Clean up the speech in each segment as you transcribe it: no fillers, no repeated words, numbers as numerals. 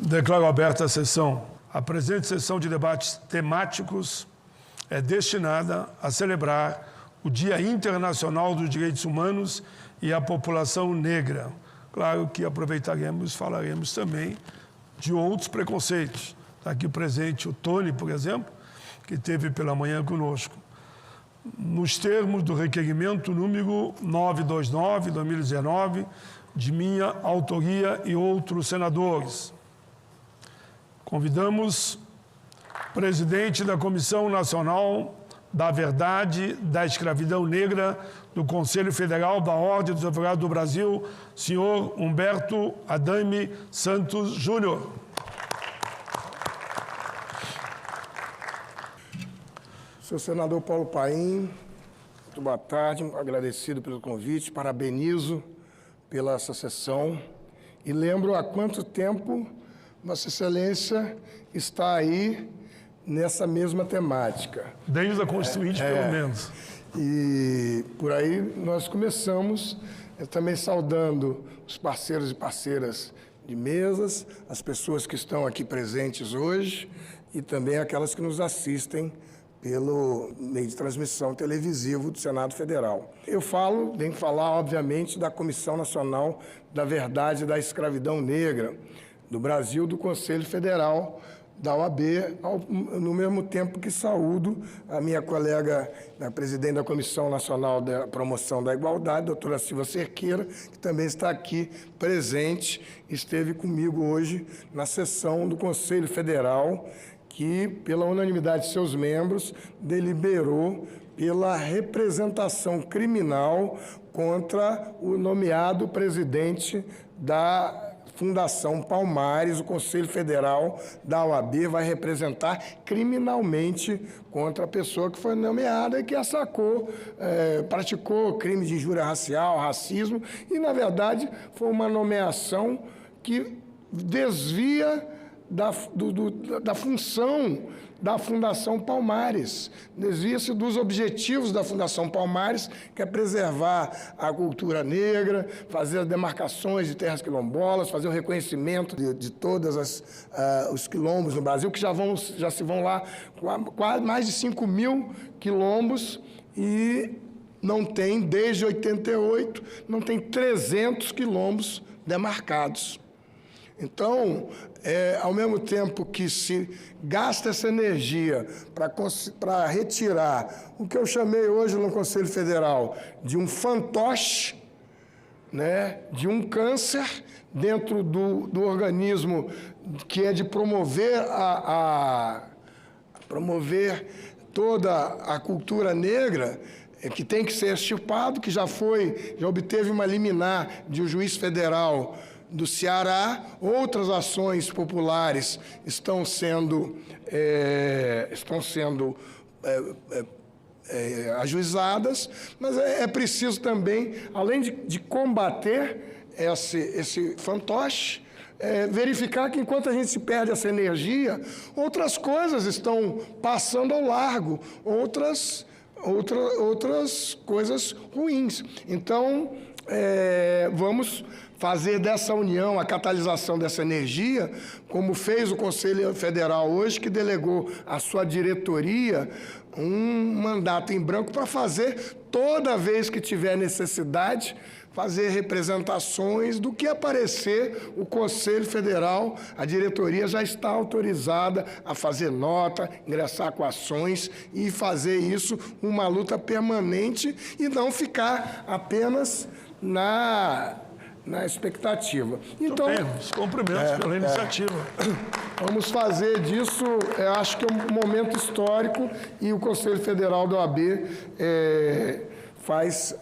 Declaro aberta a sessão. A presente sessão de debates temáticos é destinada a celebrar o Dia Internacional dos Direitos Humanos e a População Negra. Claro que aproveitaremos e falaremos também de outros preconceitos. Está aqui presente o Tony, por exemplo, que esteve pela manhã conosco. Nos termos do requerimento número 929/2019, de minha autoria e outros senadores. Convidamos o presidente da Comissão Nacional da Verdade da Escravidão Negra do Conselho Federal da Ordem dos Advogados do Brasil, senhor Humberto Adame Santos Júnior. Senhor senador Paulo Paim, muito boa tarde, agradecido pelo convite, parabenizo pela essa sessão e lembro há quanto tempo Vossa Excelência está aí nessa mesma temática. Desde a Constituinte, pelo menos. E por aí nós começamos, também saudando os parceiros e parceiras de mesas, as pessoas que estão aqui presentes hoje e também aquelas que nos assistem pelo meio de transmissão televisivo do Senado Federal. Eu tenho que falar, obviamente, da Comissão Nacional da Verdade da Escravidão Negra do Brasil, do Conselho Federal, da OAB, no mesmo tempo que saúdo a minha colega, a presidente da Comissão Nacional da Promoção da Igualdade, doutora Silva Cerqueira, que também está aqui presente, esteve comigo hoje na sessão do Conselho Federal, que, pela unanimidade de seus membros, deliberou pela representação criminal contra o nomeado presidente da Fundação Palmares. O Conselho Federal da OAB vai representar criminalmente contra a pessoa que foi nomeada e que praticou crime de injúria racial, racismo, e, na verdade, foi uma nomeação que desvia da função da Fundação Palmares, desvia-se dos objetivos da Fundação Palmares, que é preservar a cultura negra, fazer as demarcações de terras quilombolas, fazer o reconhecimento de todos os quilombos no Brasil, que já se vão lá quase mais de 5.000 quilombos, e não tem, desde 88, não tem 300 quilombos demarcados. Então, ao mesmo tempo que se gasta essa energia para retirar o que eu chamei hoje no Conselho Federal de um fantoche, né, de um câncer dentro do organismo, que é de promover promover toda a cultura negra, que tem que ser extirpado, que já obteve uma liminar de um juiz federal do Ceará. Outras ações populares estão sendo ajuizadas, mas é preciso também, além de combater esse fantoche, verificar que, enquanto a gente se perde essa energia, outras coisas estão passando ao largo, outras coisas ruins. Então, vamos fazer dessa união a catalisação dessa energia, como fez o Conselho Federal hoje, que delegou à sua diretoria um mandato em branco para fazer, toda vez que tiver necessidade, fazer representações do que aparecer. O Conselho Federal, a diretoria já está autorizada a fazer nota, ingressar com ações e fazer isso uma luta permanente e não ficar apenas na expectativa. Então, os cumprimentos pela iniciativa. Vamos fazer disso, acho que é um momento histórico, e o Conselho Federal da OAB faz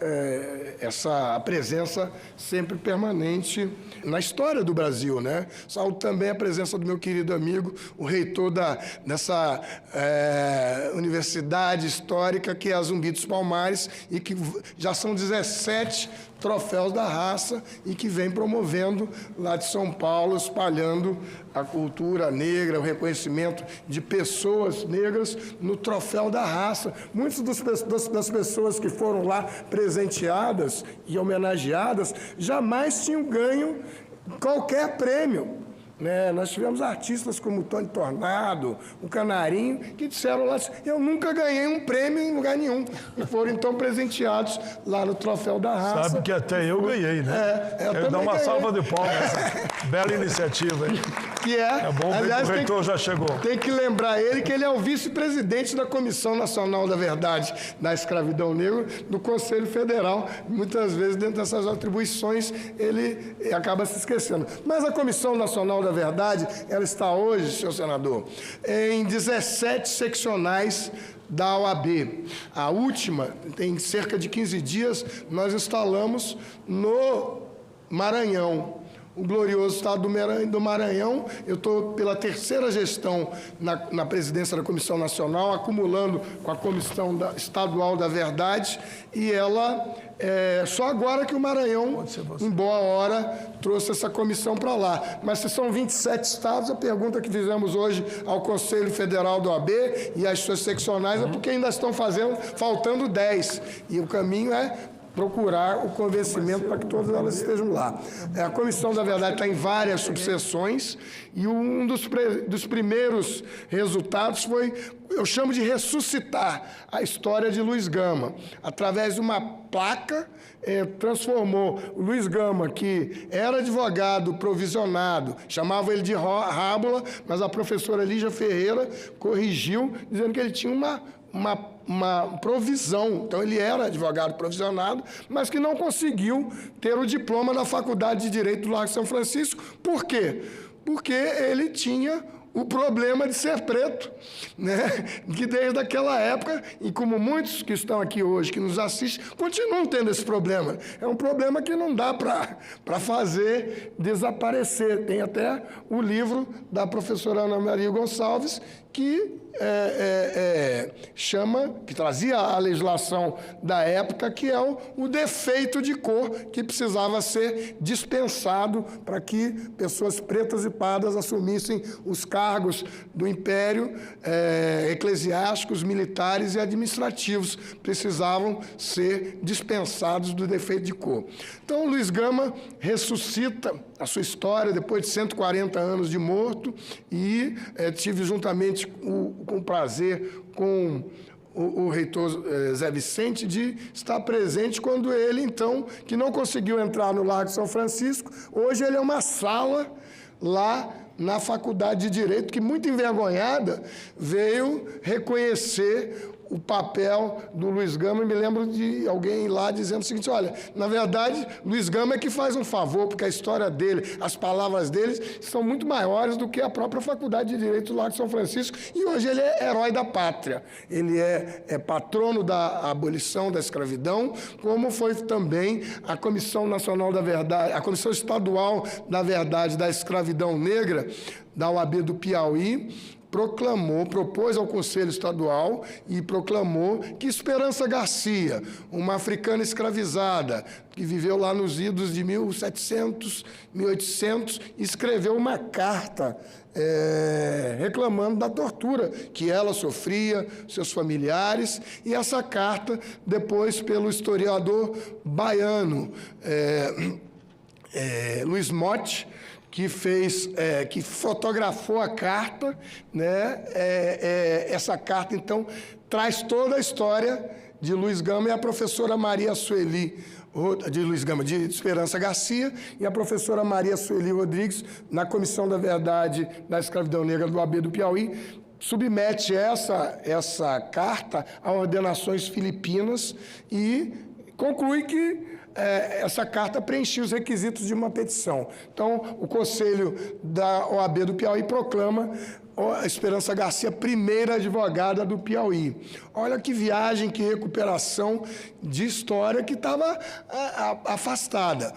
essa presença sempre permanente na história do Brasil, né? Saúdo também a presença do meu querido amigo, o reitor dessa universidade histórica, que é a Zumbi dos Palmares, e que já são 17 troféus da raça e que vem promovendo lá de São Paulo, espalhando a cultura negra, o reconhecimento de pessoas negras no troféu da raça. Muitas das pessoas que foram lá presenteadas e homenageadas jamais tinham ganho qualquer prêmio, né? Nós tivemos artistas como o Tony Tornado, o Canarinho, que disseram lá, eu nunca ganhei um prêmio em lugar nenhum. E foram então presenteados lá no Troféu da Raça. Sabe que até eu ganhei, né? Quero dar uma salva de palmas essa bela iniciativa aí. Que é bom ver aliás, que o reitor já chegou. Tem que lembrar ele que ele é o vice-presidente da Comissão Nacional da Verdade da Escravidão Negra do Conselho Federal. Muitas vezes, dentro dessas atribuições, ele acaba se esquecendo. Mas a Comissão Nacional da Verdade, ela está hoje, senhor senador, em 17 seccionais da OAB. A última, tem cerca de 15 dias, nós instalamos no Maranhão. O glorioso estado do Maranhão, eu estou pela terceira gestão na presidência da Comissão Nacional, acumulando com a Comissão Estadual da Verdade, e ela, só agora que o Maranhão, em boa hora, trouxe essa comissão para lá. Mas se são 27 estados, a pergunta que fizemos hoje ao Conselho Federal da OAB e às suas seccionais é porque ainda estão faltando 10, e o caminho é procurar o convencimento para que todas elas estejam lá. A Comissão da Verdade está em várias subseções e um dos primeiros resultados foi, eu chamo de ressuscitar a história de Luiz Gama. Através de uma placa, transformou o Luiz Gama, que era advogado provisionado, chamava ele de Rábula, mas a professora Lígia Ferreira corrigiu, dizendo que ele tinha uma provisão. Então, ele era advogado provisionado, mas que não conseguiu ter o diploma da Faculdade de Direito do Largo São Francisco. Por quê? Porque ele tinha o problema de ser preto, né? Que desde aquela época, e como muitos que estão aqui hoje, que nos assistem, continuam tendo esse problema. É um problema que não dá para fazer desaparecer. Tem até o livro da professora Ana Maria Gonçalves, que que trazia a legislação da época, que é o defeito de cor, que precisava ser dispensado para que pessoas pretas e pardas assumissem os cargos do Império, eclesiásticos, militares e administrativos. Precisavam ser dispensados do defeito de cor. Então, Luiz Gama ressuscita a sua história depois de 140 anos de morto e tive juntamente com o prazer com o reitor Zé Vicente de estar presente quando ele, então, que não conseguiu entrar no Largo São Francisco, hoje ele é uma sala lá na Faculdade de Direito, que, muito envergonhada, veio reconhecer o papel do Luiz Gama. E me lembro de alguém lá dizendo o seguinte: olha, na verdade, Luiz Gama é que faz um favor, porque a história dele, as palavras dele são muito maiores do que a própria Faculdade de Direito do Largo de São Francisco, e hoje ele é herói da pátria. Ele é patrono da abolição da escravidão, como foi também a Comissão Nacional da Verdade, a Comissão Estadual da Verdade da Escravidão Negra, da OAB do Piauí, propôs ao Conselho Estadual e proclamou que Esperança Garcia, uma africana escravizada, que viveu lá nos idos de 1700, 1800, escreveu uma carta reclamando da tortura que ela sofria, seus familiares, e essa carta, depois, pelo historiador baiano Luiz Motti, que fotografou a carta, né? Essa carta, então, traz toda a história de Luiz Gama e a professora Maria Sueli, de Esperança Garcia, e a professora Maria Sueli Rodrigues, na Comissão da Verdade da Escravidão Negra do AB do Piauí, submete essa carta a ordenações filipinas e conclui que essa carta preenchia os requisitos de uma petição. Então, o Conselho da OAB do Piauí proclama a Esperança Garcia primeira advogada do Piauí. Olha que viagem, que recuperação de história que estava afastada.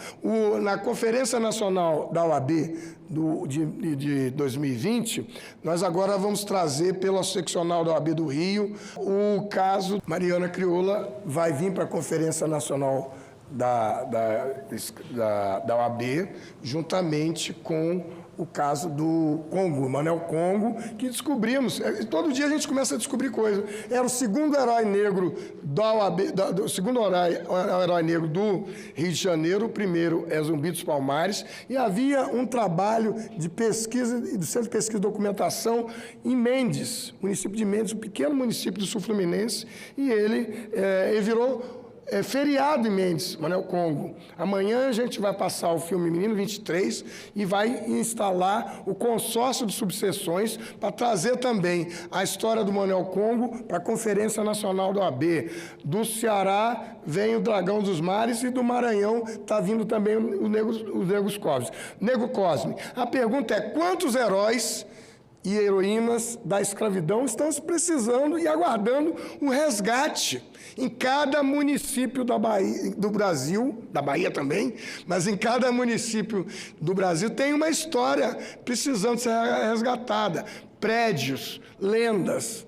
Na Conferência Nacional da OAB de 2020, nós agora vamos trazer pela seccional da OAB do Rio o caso Mariana Crioula, vai vir para a Conferência Nacional da OAB, juntamente com o caso do Congo, Manuel Congo, que descobrimos, todo dia a gente começa a descobrir coisas. Era o segundo herói negro da OAB, o segundo herói negro do Rio de Janeiro, o primeiro é Zumbi dos Palmares, e havia um trabalho de pesquisa, do Centro de Pesquisa e Documentação em Mendes, município de Mendes, um pequeno município do Sul Fluminense, e ele virou feriado em Mendes, Manuel Congo. Amanhã a gente vai passar o filme Menino 23 e vai instalar o consórcio de subseções para trazer também a história do Manuel Congo para a Conferência Nacional da OAB. Do Ceará vem o Dragão dos Mares e do Maranhão está vindo também os Negros Cosme. Negro Cosme. A pergunta é: quantos heróis e heroínas da escravidão estão se precisando e aguardando um resgate em cada município da Bahia, do Brasil, da Bahia também, mas em cada município do Brasil tem uma história precisando ser resgatada, prédios, lendas,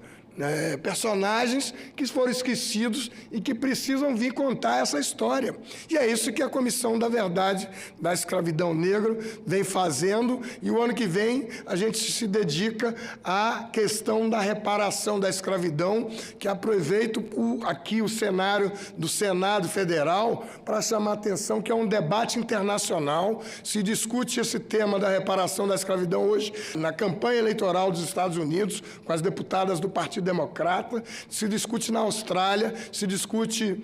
personagens que foram esquecidos e que precisam vir contar essa história. E é isso que a Comissão da Verdade da Escravidão Negra vem fazendo, e o ano que vem a gente se dedica à questão da reparação da escravidão, que aproveito aqui o cenário do Senado Federal para chamar a atenção que é um debate internacional. Se discute esse tema da reparação da escravidão hoje na campanha eleitoral dos Estados Unidos, com as deputadas do Partido Democrata, se discute na Austrália, se discute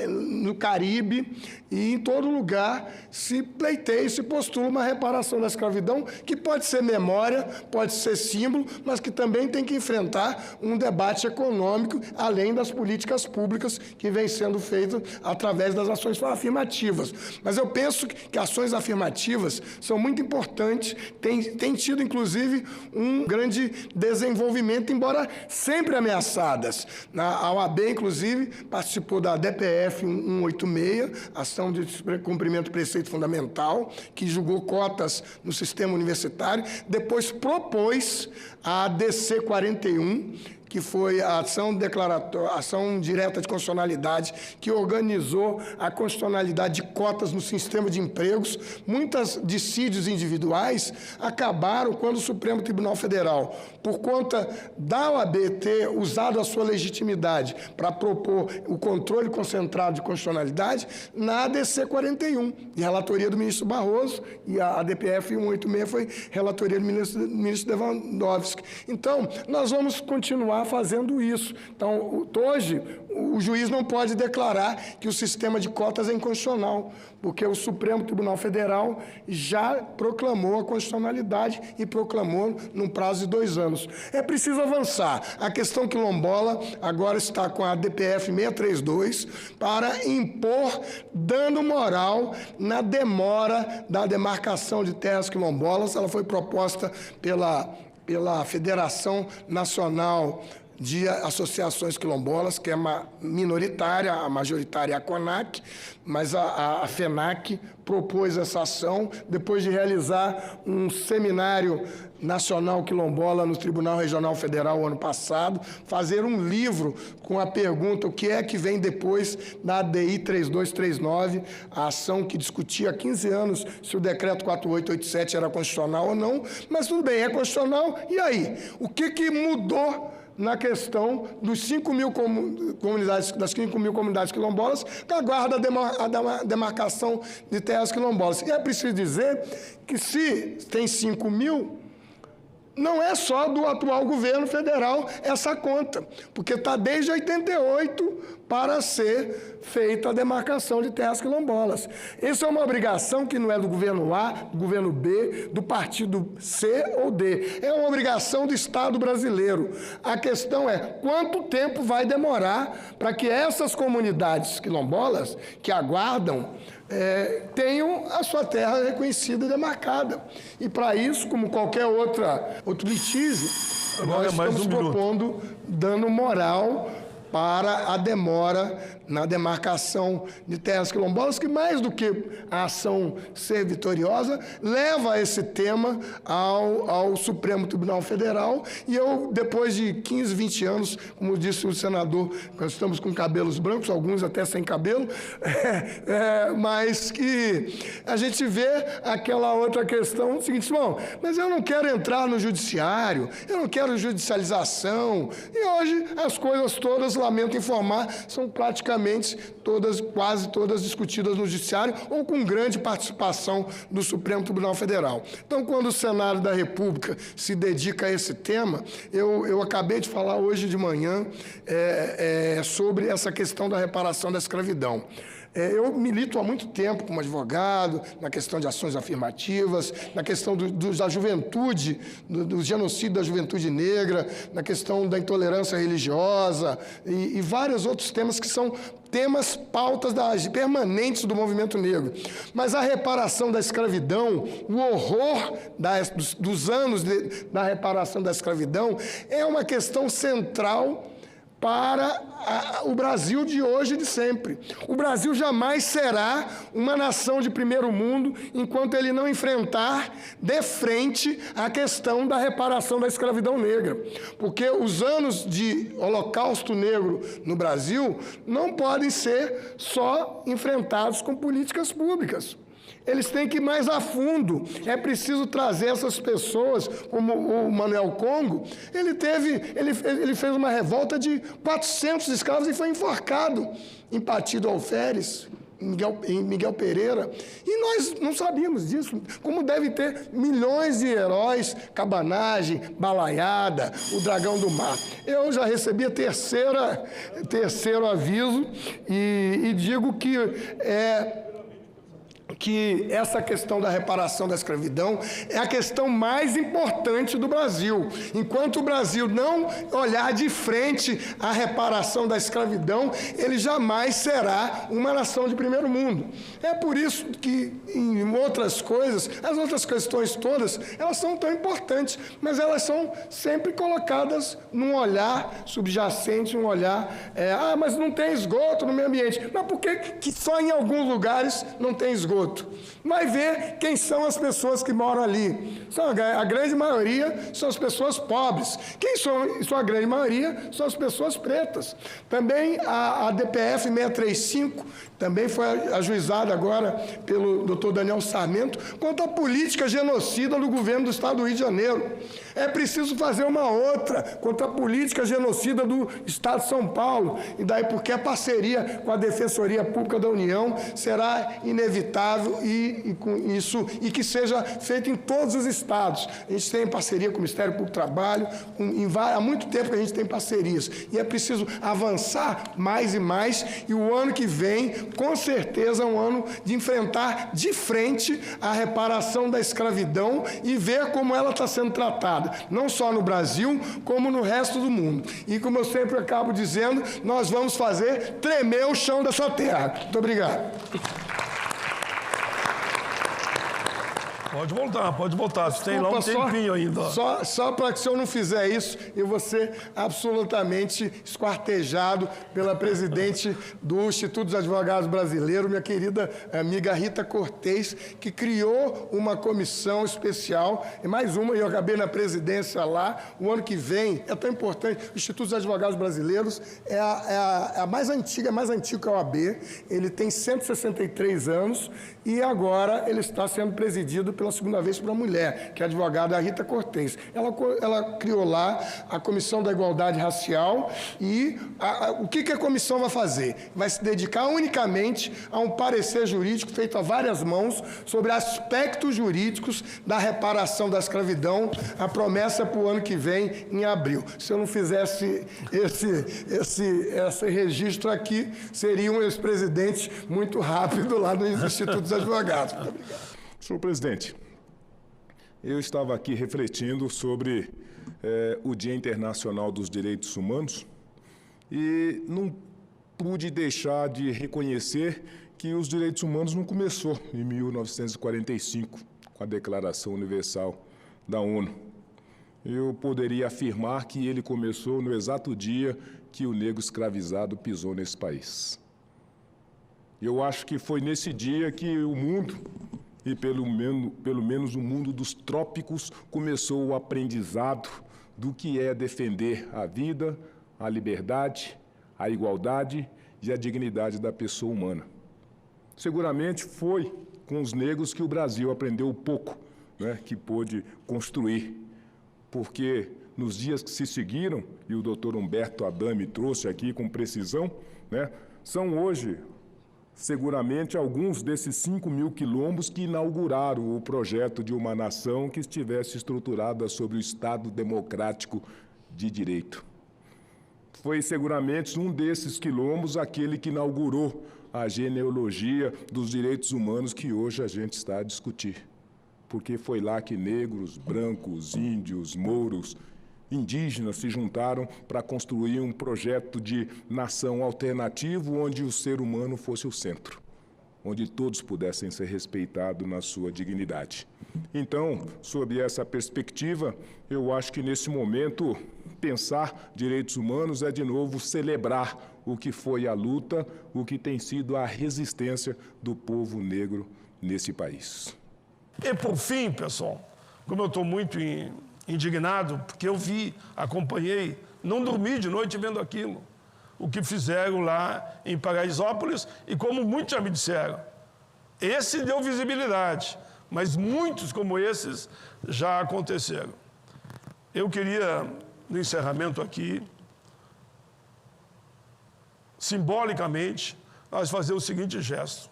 no Caribe, e em todo lugar se pleiteia e se postula uma reparação da escravidão que pode ser memória, pode ser símbolo, mas que também tem que enfrentar um debate econômico, além das políticas públicas que vêm sendo feitas através das ações afirmativas. Mas eu penso que ações afirmativas são muito importantes, tem tido, inclusive, um grande desenvolvimento, embora sempre ameaçadas. A OAB, inclusive, participou da DPF 186, Ação de Cumprimento do Preceito Fundamental, que julgou cotas no sistema universitário, depois propôs a ADC 41, que foi a ação direta de constitucionalidade, que organizou a constitucionalidade de cotas no sistema de empregos. Muitos dissídios individuais acabaram quando o Supremo Tribunal Federal, por conta da OAB ter usado a sua legitimidade para propor o controle concentrado de constitucionalidade, na ADC 41, de relatoria do ministro Barroso, e a DPF 186 foi relatoria do ministro Lewandowski. Então, nós vamos continuar fazendo isso. Então, hoje, o juiz não pode declarar que o sistema de cotas é inconstitucional, porque o Supremo Tribunal Federal já proclamou a constitucionalidade e proclamou num prazo de 2 anos. É preciso avançar. A questão quilombola agora está com a DPF 632 para impor dano moral na demora da demarcação de terras quilombolas. Ela foi proposta pela Federação Nacional de Associações Quilombolas, que é uma minoritária, a majoritária é a CONAC, mas a FENAC propôs essa ação depois de realizar um seminário nacional quilombola no Tribunal Regional Federal ano passado, fazer um livro com a pergunta o que é que vem depois da ADI 3239, a ação que discutia há 15 anos se o decreto 4887 era constitucional ou não, mas tudo bem, é constitucional, e aí? O que mudou na questão dos 5 mil comunidades, das 5 mil comunidades quilombolas, que aguarda a demarcação de terras quilombolas? E é preciso dizer que se tem 5 mil, não é só do atual governo federal essa conta, porque está desde 88 para ser feita a demarcação de terras quilombolas. Essa é uma obrigação que não é do governo A, do governo B, do partido C ou D. É uma obrigação do Estado brasileiro. A questão é quanto tempo vai demorar para que essas comunidades quilombolas que aguardam tenham a sua terra reconhecida e demarcada. E para isso, como qualquer outro litígio, nós estamos propondo dano moral para a demora na demarcação de terras quilombolas, que mais do que a ação ser vitoriosa, leva esse tema ao Supremo Tribunal Federal, e eu, depois de 15, 20 anos, como disse o senador, nós estamos com cabelos brancos, alguns até sem cabelo, mas que a gente vê aquela outra questão, o seguinte, bom, mas eu não quero entrar no judiciário, eu não quero judicialização, e hoje as coisas todas, lamento informar, são praticamente todas, quase todas discutidas no judiciário ou com grande participação do Supremo Tribunal Federal. Então, quando o Senado da República se dedica a esse tema, eu acabei de falar hoje de manhã sobre essa questão da reparação da escravidão. Eu milito há muito tempo como advogado, na questão de ações afirmativas, na questão da juventude, do genocídio da juventude negra, na questão da intolerância religiosa e vários outros temas que são temas, pautas permanentes do movimento negro. Mas a reparação da escravidão, o horror dos anos da reparação da escravidão, é uma questão central para o Brasil de hoje e de sempre. O Brasil jamais será uma nação de primeiro mundo enquanto ele não enfrentar de frente a questão da reparação da escravidão negra. Porque os anos de holocausto negro no Brasil não podem ser só enfrentados com políticas públicas. Eles têm que ir mais a fundo. É preciso trazer essas pessoas, como o Manuel Congo. Ele fez uma revolta de 400 escravos e foi enforcado em Pati do Alferes, em Miguel Pereira. E nós não sabíamos disso. Como deve ter milhões de heróis, Cabanagem, Balaiada, o Dragão do Mar. Eu já recebi a terceiro aviso e digo que essa questão da reparação da escravidão é a questão mais importante do Brasil. Enquanto o Brasil não olhar de frente à reparação da escravidão, ele jamais será uma nação de primeiro mundo. É por isso que, em outras coisas, as outras questões todas, elas são tão importantes, mas elas são sempre colocadas num olhar subjacente, um olhar, mas não tem esgoto no meio ambiente. Mas por que só em alguns lugares não tem esgoto? Vai ver quem são as pessoas que moram ali. A grande maioria são as pessoas pobres. Quem são a grande maioria são as pessoas pretas. Também a DPF 635, também foi ajuizada agora pelo Dr. Daniel Sarmento, quanto à política genocida do governo do Estado do Rio de Janeiro. É preciso fazer uma outra contra a política genocida do Estado de São Paulo. E daí porque a parceria com a Defensoria Pública da União será inevitável e que seja feito em todos os estados. A gente tem parceria com o Ministério Público do Trabalho, há muito tempo que a gente tem parcerias. E é preciso avançar mais e mais, e o ano que vem, com certeza, é um ano de enfrentar de frente a reparação da escravidão e ver como ela está sendo tratada, não só no Brasil, como no resto do mundo. E como eu sempre acabo dizendo, nós vamos fazer tremer o chão dessa terra. Muito obrigado. Pode voltar. Você tem lá um tempinho ainda. Só para que, se eu não fizer isso, eu vou ser absolutamente esquartejado pela presidente do Instituto dos Advogados Brasileiros, minha querida amiga Rita Cortez, que criou uma comissão especial, e mais uma, e eu acabei na presidência lá. O ano que vem, é tão importante, o Instituto dos Advogados Brasileiros é a mais antiga que a OAB. Ele tem 163 anos e agora ele está sendo presidido pela segunda vez por uma mulher, que é a advogada Rita Cortez. Ela criou lá a Comissão da Igualdade Racial e o que a comissão vai fazer? Vai se dedicar unicamente a um parecer jurídico feito a várias mãos sobre aspectos jurídicos da reparação da escravidão, a promessa para o ano que vem, em abril. Se eu não fizesse esse registro aqui, seria um ex-presidente muito rápido lá no Instituto dos Advogados. Muito obrigado. Senhor presidente, eu estava aqui refletindo sobre o Dia Internacional dos Direitos Humanos e não pude deixar de reconhecer que os direitos humanos não começou em 1945, com a Declaração Universal da ONU. Eu poderia afirmar que ele começou no exato dia que o negro escravizado pisou nesse país. Eu acho que foi nesse dia que o mundo, e pelo menos o mundo dos trópicos, começou o aprendizado do que é defender a vida, a liberdade, a igualdade e a dignidade da pessoa humana. Seguramente foi com os negros que o Brasil aprendeu o pouco, né, que pôde construir, porque nos dias que se seguiram, e o doutor Humberto Adame trouxe aqui com precisão, né, são hoje, seguramente, alguns desses 5.000 quilombos que inauguraram o projeto de uma nação que estivesse estruturada sobre o Estado democrático de direito. Foi seguramente um desses quilombos aquele que inaugurou a genealogia dos direitos humanos que hoje a gente está a discutir. Porque foi lá que negros, brancos, índios, mouros, indígenas se juntaram para construir um projeto de nação alternativo onde o ser humano fosse o centro, onde todos pudessem ser respeitados na sua dignidade. Então, sob essa perspectiva, eu acho que nesse momento pensar direitos humanos é de novo celebrar o que foi a luta, o que tem sido a resistência do povo negro nesse país. E por fim, pessoal, como eu estou muito indignado, porque eu acompanhei, não dormi de noite vendo aquilo, o que fizeram lá em Paraisópolis, e como muitos já me disseram, esse deu visibilidade, mas muitos como esses já aconteceram. Eu queria, no encerramento aqui, simbolicamente, nós fazer o seguinte gesto.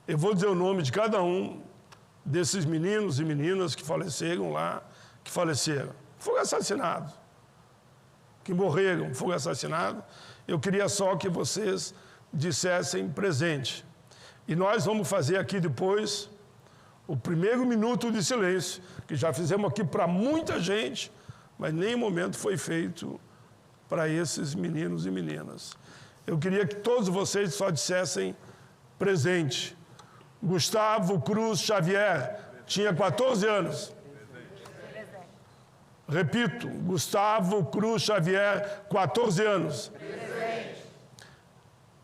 Eu vou dizer o nome de cada um desses meninos e meninas que faleceram lá, que foram assassinados, que morreram, foram assassinados. Eu queria só que vocês dissessem presente. E nós vamos fazer aqui depois o primeiro minuto de silêncio, que já fizemos aqui para muita gente, mas nem momento foi feito para esses meninos e meninas. Eu queria que todos vocês só dissessem presente. Gustavo Cruz Xavier tinha 14 anos. Repito, Gustavo Cruz Xavier, 14 anos.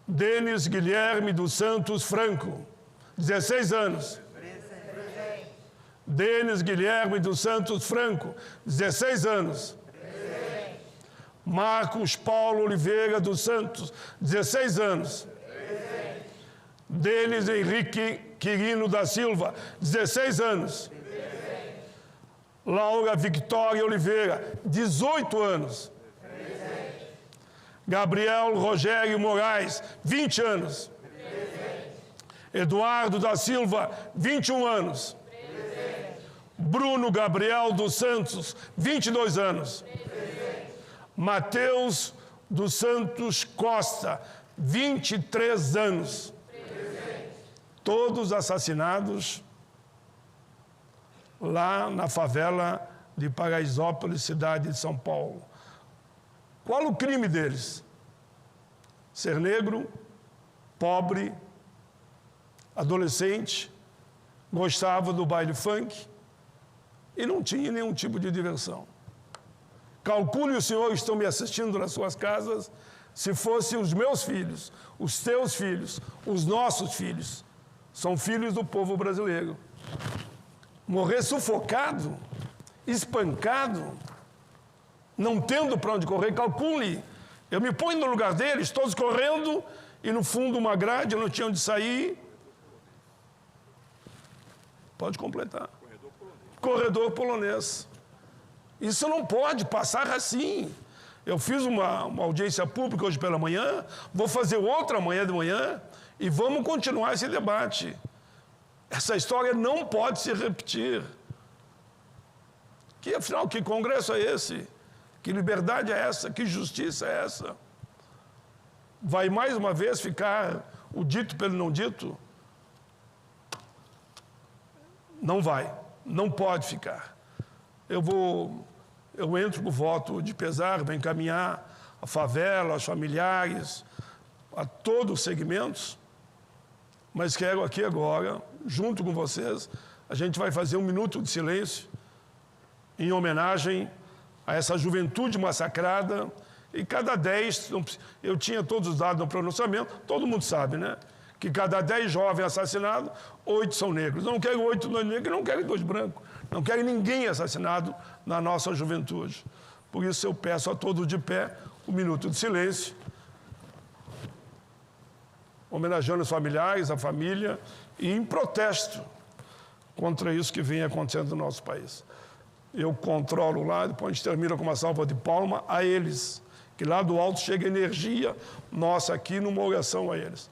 Denis Guilherme dos Santos Franco, 16 anos. Denis Guilherme dos Santos Franco, 16 anos. Marcos Paulo Oliveira dos Santos, 16 anos. Denis Henrique Quirino da Silva, 16 anos. Laura Victória Oliveira, 18 anos. Gabriel Rogério Moraes, 20 anos. Eduardo da Silva, 21 anos. Bruno Gabriel dos Santos, 22 anos. Mateus dos Santos Costa, 23 anos. Todos assassinados lá na favela de Paraisópolis, cidade de São Paulo. Qual o crime deles? Ser negro, pobre, adolescente, gostava do baile funk e não tinha nenhum tipo de diversão. Calcule, os senhores estão me assistindo nas suas casas, se fossem os meus filhos, os teus filhos, os nossos filhos, são filhos do povo brasileiro. Morrer sufocado, espancado, não tendo para onde correr, calcule. Eu me ponho no lugar deles, todos correndo, e no fundo uma grade, não tinha onde sair. Pode completar. Corredor polonês. Isso não pode passar assim. Eu fiz uma audiência pública hoje pela manhã, vou fazer outra amanhã de manhã, e vamos continuar esse debate. Essa história não pode se repetir. Que, afinal, que congresso é esse? Que liberdade é essa? Que justiça é essa? Vai mais uma vez ficar o dito pelo não dito? Não vai, não pode ficar. Eu entro com voto de pesar, para encaminhar a favela, aos familiares, a todos os segmentos, mas quero aqui agora, junto com vocês, a gente vai fazer um minuto de silêncio em homenagem a essa juventude massacrada E cada 10, eu tinha todos os dados no pronunciamento, todo mundo sabe, né? Que cada 10 jovens assassinados, 8 são negros. Não quero 8 negros, não quero 2 brancos. Não quero ninguém assassinado na nossa juventude. Por isso eu peço a todos de pé um minuto de silêncio, homenageando os familiares, a família, e em protesto contra isso que vem acontecendo no nosso país. Eu controlo lá, depois a gente termina com uma salva de palmas a eles, que lá do alto chega energia nossa aqui numa oração a eles.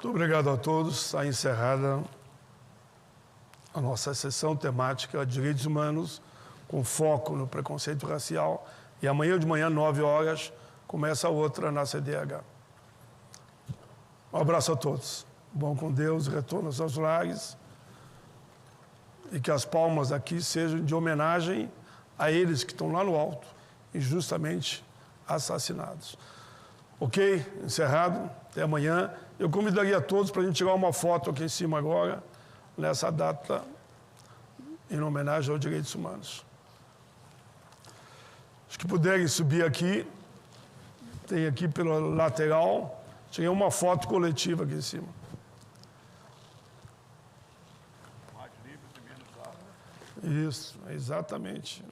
Muito obrigado a todos. Está encerrada a nossa sessão temática de Direitos Humanos, com foco no preconceito racial. E amanhã de manhã, 9 horas, começa a outra na CDH. Um abraço a todos. Bom com Deus, retorno aos seus lares. E que as palmas aqui sejam de homenagem a eles que estão lá no alto, injustamente assassinados. Ok? Encerrado. Até amanhã. Eu convidaria a todos para a gente tirar uma foto aqui em cima agora, nessa data, em homenagem aos direitos humanos. Os que puderem subir aqui, tem aqui pela lateral, tirei uma foto coletiva aqui em cima. Mais livres e menos armas. Isso, exatamente.